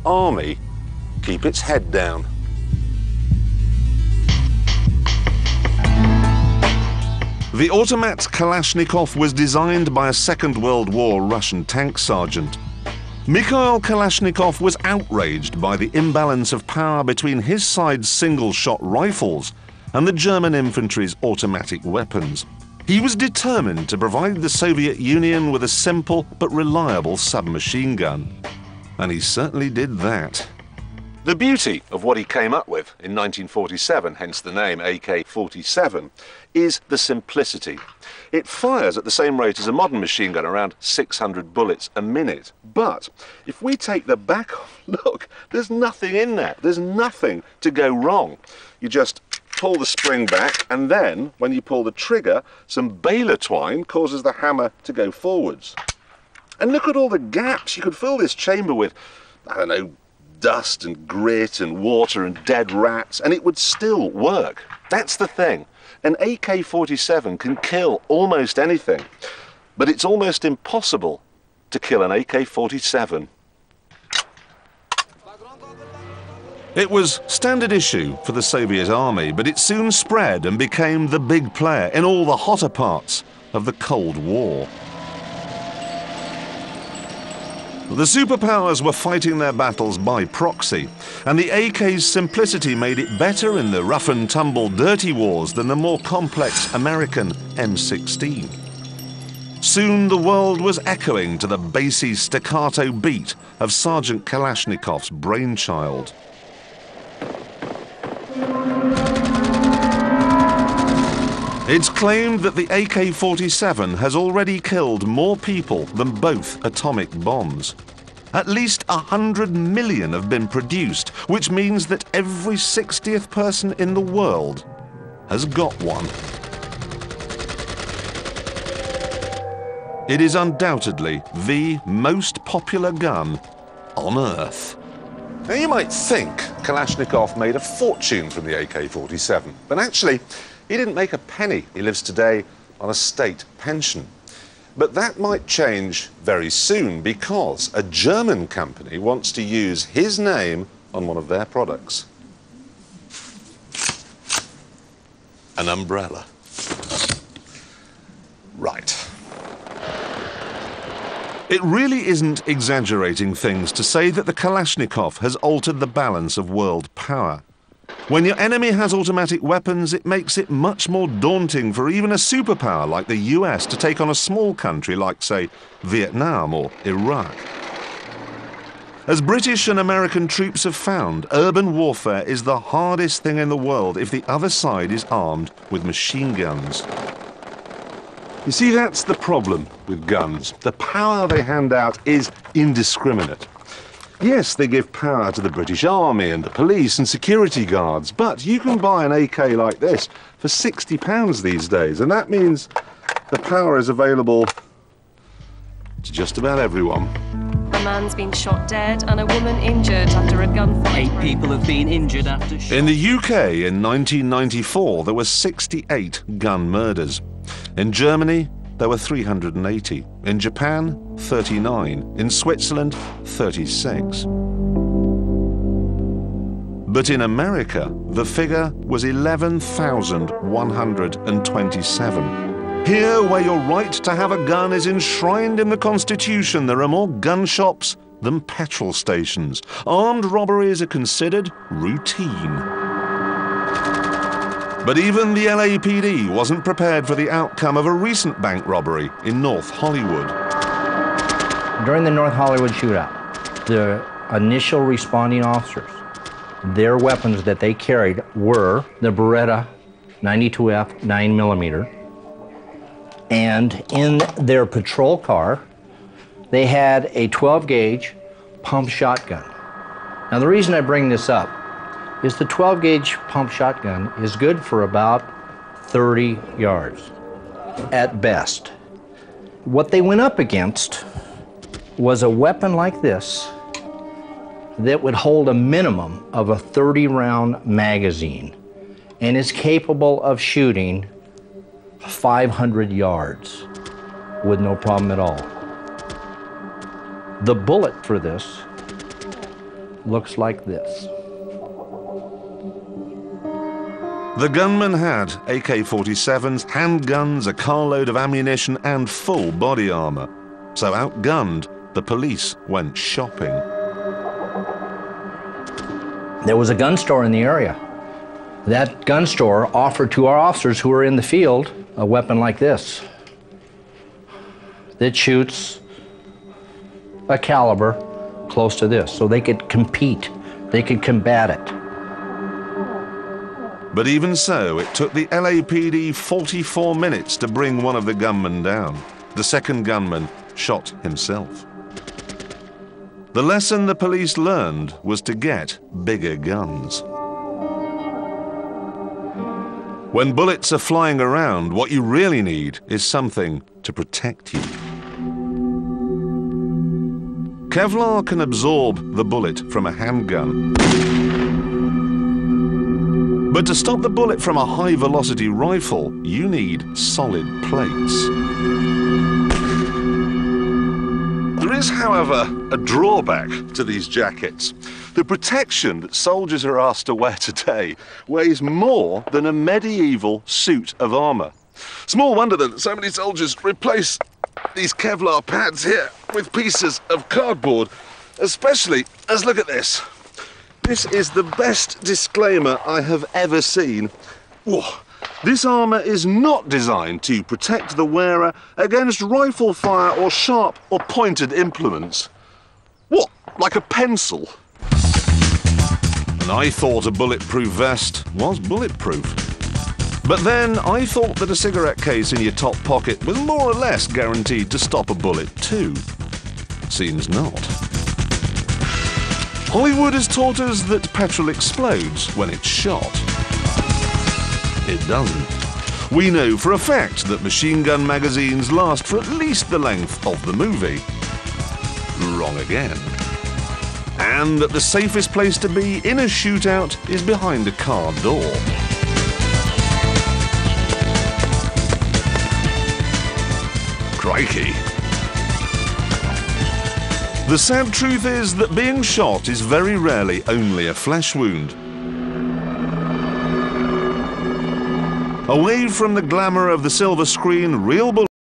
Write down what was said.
army keep its head down. The automat Kalashnikov was designed by a Second World War Russian tank sergeant. Mikhail Kalashnikov was outraged by the imbalance of power between his side's single-shot rifles and the German infantry's automatic weapons. He was determined to provide the Soviet Union with a simple but reliable submachine gun. And he certainly did that. The beauty of what he came up with in 1947, hence the name AK-47, is the simplicity. It fires at the same rate as a modern machine gun, around 600 bullets a minute. But if we take the back off, look, there's nothing in there. There's nothing to go wrong. You just pull the spring back, and then, when you pull the trigger, some baler twine causes the hammer to go forwards. And look at all the gaps. You could fill this chamber with, I don't know, dust and grit and water and dead rats, and it would still work. That's the thing. An AK-47 can kill almost anything, but it's almost impossible to kill an AK-47. It was standard issue for the Soviet army, but it soon spread and became the big player in all the hotter parts of the Cold War. The superpowers were fighting their battles by proxy, and the AK's simplicity made it better in the rough-and-tumble dirty wars than the more complex American M16. Soon the world was echoing to the bassy staccato beat of Sergeant Kalashnikov's brainchild. It's claimed that the AK-47 has already killed more people than both atomic bombs. At least 100 million have been produced, which means that every 60th person in the world has got one. It is undoubtedly the most popular gun on Earth. Now you might think Kalashnikov made a fortune from the AK-47, but actually he didn't make a penny. He lives today on a state pension. But that might change very soon because a German company wants to use his name on one of their products. An umbrella. Right. It really isn't exaggerating things to say that the Kalashnikov has altered the balance of world power. When your enemy has automatic weapons, it makes it much more daunting for even a superpower like the US to take on a small country like, say, Vietnam or Iraq. As British and American troops have found, urban warfare is the hardest thing in the world if the other side is armed with machine guns. You see, that's the problem with guns. The power they hand out is indiscriminate. Yes, they give power to the British Army and the police and security guards, but you can buy an AK like this for £60 these days, and that means the power is available to just about everyone. A man's been shot dead and a woman injured after a gunfight. 8 people have been injured after shots. In the UK in 1994, there were 68 gun murders. In Germany, there were 380. In Japan, 39. In Switzerland, 36. But in America, the figure was 11,127. Here, where your right to have a gun is enshrined in the Constitution, there are more gun shops than petrol stations. Armed robberies are considered routine. But even the LAPD wasn't prepared for the outcome of a recent bank robbery in North Hollywood. During the North Hollywood shootout, the initial responding officers, their weapons that they carried were the Beretta 92F 9mm, and in their patrol car, they had a 12-gauge pump shotgun. Now, the reason I bring this up is the 12-gauge pump shotgun is good for about 30 yards at best. What they went up against was a weapon like this that would hold a minimum of a 30-round magazine and is capable of shooting 500 yards with no problem at all. The bullet for this looks like this. The gunman had AK-47s, handguns, a carload of ammunition and full body armor. So outgunned, the police went shopping. There was a gun store in the area. That gun store offered to our officers who were in the field a weapon like this. That shoots a caliber close to this, so they could compete, they could combat it. But even so, it took the LAPD 44 minutes to bring one of the gunmen down. The second gunman shot himself. The lesson the police learned was to get bigger guns. When bullets are flying around, what you really need is something to protect you. Kevlar can absorb the bullet from a handgun. But to stop the bullet from a high-velocity rifle, you need solid plates. There is, however, a drawback to these jackets. The protection that soldiers are asked to wear today weighs more than a medieval suit of armour. Small wonder that so many soldiers replace these Kevlar pads here with pieces of cardboard, especially as, look at this. This is the best disclaimer I have ever seen. Whoa. This armour is not designed to protect the wearer against rifle fire or sharp or pointed implements. What, like a pencil? And I thought a bulletproof vest was bulletproof. But then I thought that a cigarette case in your top pocket was more or less guaranteed to stop a bullet too. Seems not. Hollywood has taught us that petrol explodes when it's shot. It doesn't. We know for a fact that machine gun magazines last for at least the length of the movie. Wrong again. And that the safest place to be in a shootout is behind a car door. Crikey. The sad truth is that being shot is very rarely only a flesh wound. Away from the glamour of the silver screen, real bullets